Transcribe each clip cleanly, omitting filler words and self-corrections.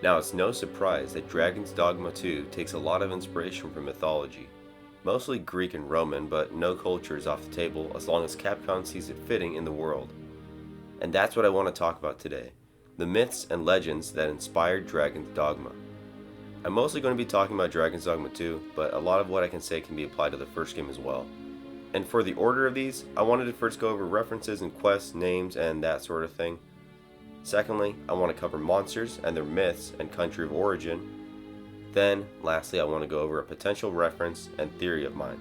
Now it's no surprise that Dragon's Dogma 2 takes a lot of inspiration from mythology, mostly Greek and Roman, but no culture is off the table as long as Capcom sees it fitting in the world. And that's what I want to talk about today, the myths and legends that inspired Dragon's Dogma. I'm mostly going to be talking about Dragon's Dogma 2, but a lot of what I can say can be applied to the first game as well. And for the order of these, I wanted to first go over references and quests, names, and that sort of thing. Secondly, I want to cover monsters and their myths and country of origin. Then, lastly, I want to go over a potential reference and theory of mine.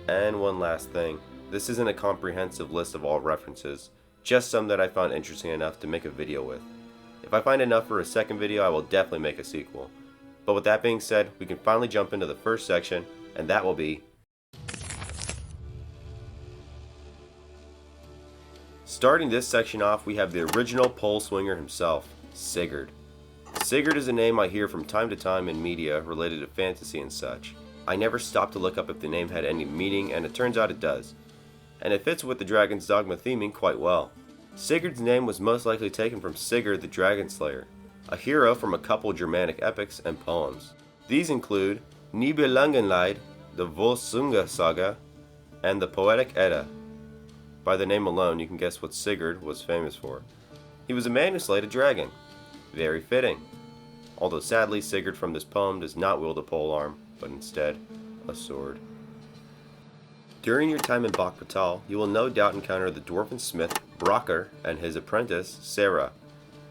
And one last thing, this isn't a comprehensive list of all references, just some that I found interesting enough to make a video with. If I find enough for a second video, I will definitely make a sequel. But with that being said, we can finally jump into the first section, and that will be starting this section off, we have the original pole swinger himself, Sigurd. Sigurd is a name I hear from time to time in media related to fantasy and such. I never stopped to look up if the name had any meaning, and it turns out it does. And it fits with the Dragon's Dogma theming quite well. Sigurd's name was most likely taken from Sigurd the Dragon Slayer, a hero from a couple Germanic epics and poems. These include Nibelungenlied, the Volsunga Saga, and the Poetic Edda. By the name alone, you can guess what Sigurd was famous for. He was a man who slayed a dragon. Very fitting. Although sadly, Sigurd from this poem does not wield a polearm, but instead, a sword. During your time in Bokbatal, you will no doubt encounter the dwarven smith Brokkr and his apprentice Sarah.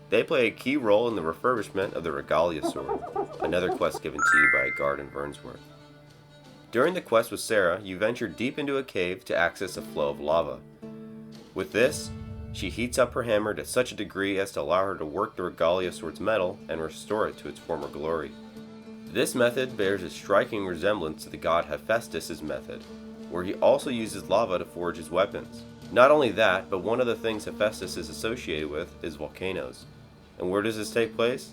They play a key role in the refurbishment of the Regalia sword, another quest given to you by a guard in Vernsworth. During the quest with Sarah, you venture deep into a cave to access a flow of lava. With this, she heats up her hammer to such a degree as to allow her to work the Regalia sword's metal and restore it to its former glory. This method bears a striking resemblance to the god Hephaestus' method, where he also uses lava to forge his weapons. Not only that, but one of the things Hephaestus is associated with is volcanoes. And where does this take place?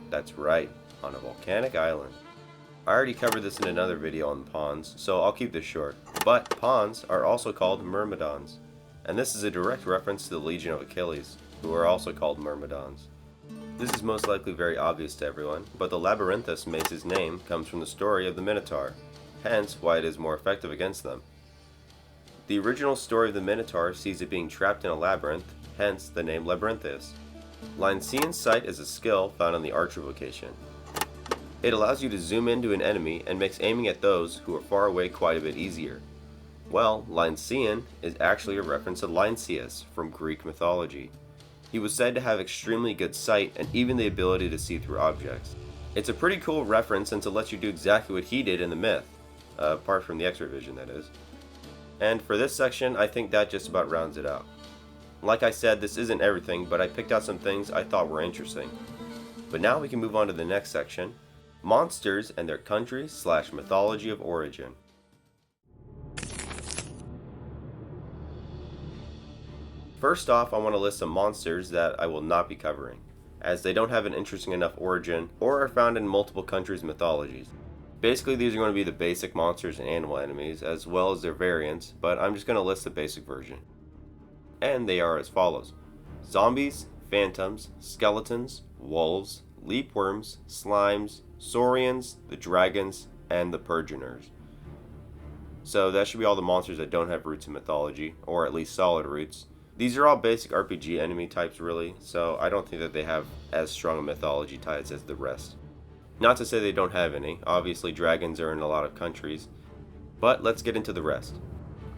That's right, on a volcanic island. I already covered this in another video on pawns, so I'll keep this short. But pawns are also called myrmidons, and this is a direct reference to the Legion of Achilles, who are also called myrmidons. This is most likely very obvious to everyone, but the labyrinthus mace's name comes from the story of the Minotaur, hence why it is more effective against them. The original story of the Minotaur sees it being trapped in a labyrinth, hence the name Labyrinthus. Lyncian Sight is a skill found on the Archer vocation. It allows you to zoom into an enemy and makes aiming at those who are far away quite a bit easier. Well, Lyncian is actually a reference to Lynceus from Greek mythology. He was said to have extremely good sight and even the ability to see through objects. It's a pretty cool reference since it lets you do exactly what he did in the myth, apart from the X-ray vision, that is. And for this section, I think that just about rounds it out. Like I said, this isn't everything, but I picked out some things I thought were interesting. But now we can move on to the next section, monsters and their country/mythology of origin. First off, I want to list some monsters that I will not be covering, as they don't have an interesting enough origin or are found in multiple countries' mythologies. Basically, these are going to be the basic monsters and animal enemies, as well as their variants, but I'm just going to list the basic version. And they are as follows: zombies, phantoms, skeletons, wolves, leapworms, slimes, saurians, the dragons, and the purgeners. So that should be all the monsters that don't have roots in mythology, or at least solid roots. These are all basic RPG enemy types really, so I don't think that they have as strong a mythology ties as the rest. Not to say they don't have any, obviously dragons are in a lot of countries, but let's get into the rest.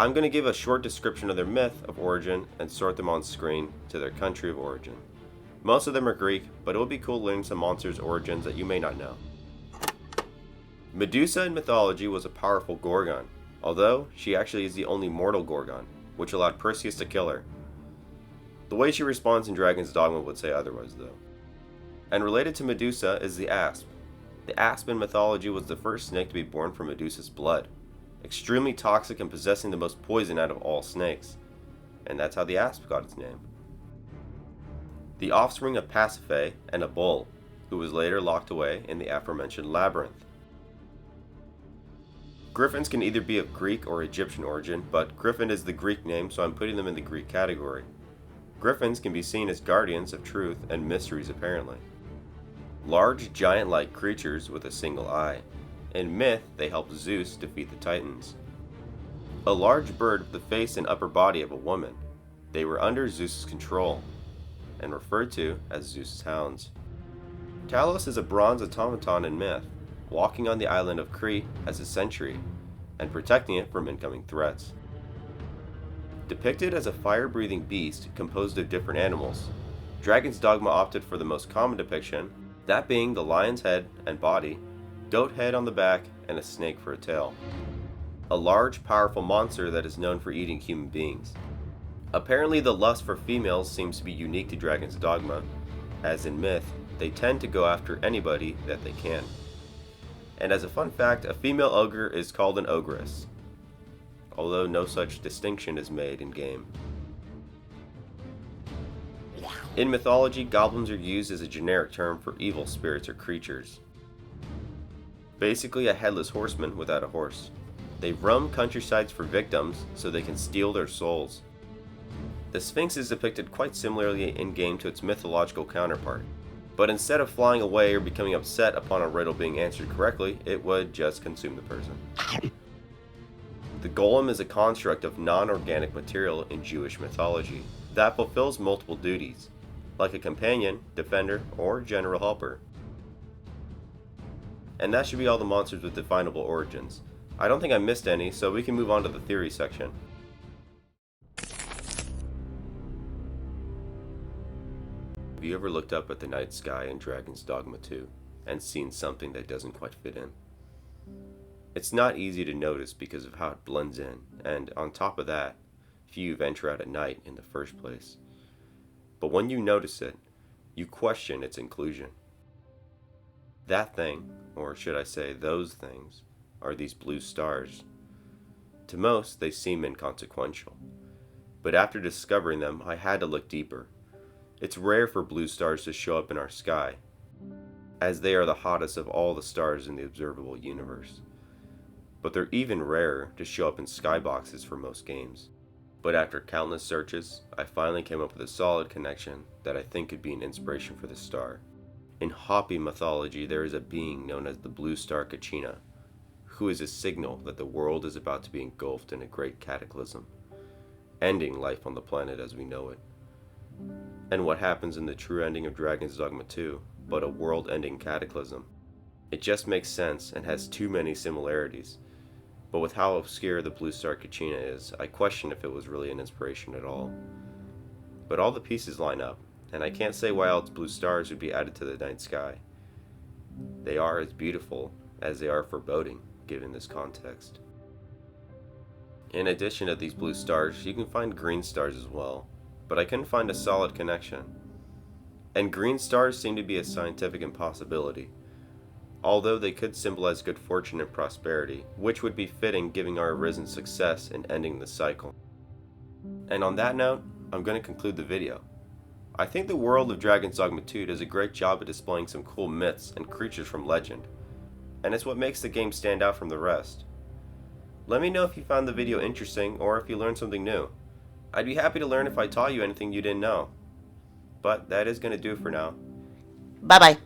I'm going to give a short description of their myth of origin and sort them on screen to their country of origin. Most of them are Greek, but it will be cool learning some monsters' origins that you may not know. Medusa in mythology was a powerful Gorgon, although she actually is the only mortal Gorgon, which allowed Perseus to kill her. The way she responds in Dragon's Dogma would say otherwise though. And related to Medusa is the asp. The asp in mythology was the first snake to be born from Medusa's blood, extremely toxic and possessing the most poison out of all snakes, and that's how the asp got its name. The offspring of Pasiphae and a bull, who was later locked away in the aforementioned labyrinth. Griffins can either be of Greek or Egyptian origin, but Griffin is the Greek name, so I'm putting them in the Greek category. Griffins can be seen as guardians of truth and mysteries apparently. large giant-like creatures with a single eye. In myth, they helped Zeus defeat the Titans. A large bird with the face and upper body of a woman. They were under Zeus's control, and referred to as Zeus's hounds. Talos is a bronze automaton in myth, walking on the island of Crete as a sentry, and protecting it from incoming threats. Depicted as a fire-breathing beast composed of different animals, Dragon's Dogma opted for the most common depiction, that being the lion's head and body, goat head on the back, and a snake for a tail. A large, powerful monster that is known for eating human beings. Apparently the lust for females seems to be unique to Dragon's Dogma, as in myth, they tend to go after anybody that they can. And as a fun fact, a female ogre is called an ogress, although no such distinction is made in game. In mythology, goblins are used as a generic term for evil spirits or creatures. Basically a headless horseman without a horse. They roam countrysides for victims so they can steal their souls. The Sphinx is depicted quite similarly in-game to its mythological counterpart, but instead of flying away or becoming upset upon a riddle being answered correctly, it would just consume the person. The golem is a construct of non-organic material in Jewish mythology that fulfills multiple duties, like a companion, defender, or general helper. And that should be all the monsters with definable origins. I don't think I missed any, so we can move on to the theory section. Have you ever looked up at the night sky in Dragon's Dogma 2 and seen something that doesn't quite fit in? It's not easy to notice because of how it blends in, and on top of that, few venture out at night in the first place. But when you notice it, you question its inclusion. That thing, or should I say those things, are these blue stars. To most, they seem inconsequential, but after discovering them, I had to look deeper. It's rare for blue stars to show up in our sky, as they are the hottest of all the stars in the observable universe. But they're even rarer to show up in skyboxes for most games. But after countless searches, I finally came up with a solid connection that I think could be an inspiration for the star. In Hopi mythology, there is a being known as the blue star Kachina, who is a signal that the world is about to be engulfed in a great cataclysm, ending life on the planet as we know it. And what happens in the true ending of Dragon's Dogma 2, but a world-ending cataclysm? It just makes sense and has too many similarities. But with how obscure the blue star Kachina is, I question if it was really an inspiration at all. But all the pieces line up, and I can't say why else blue stars would be added to the night sky. They are as beautiful as they are foreboding, given this context. In addition to these blue stars, you can find green stars as well, but I couldn't find a solid connection. And green stars seem to be a scientific impossibility, although they could symbolize good fortune and prosperity, which would be fitting given our arisen success in ending the cycle. And on that note, I'm going to conclude the video. I think the world of Dragon's Dogma 2 does a great job at displaying some cool myths and creatures from legend, and it's what makes the game stand out from the rest. Let me know if you found the video interesting or if you learned something new. I'd be happy to learn if I taught you anything you didn't know. But that is going to do it for now. Bye-bye.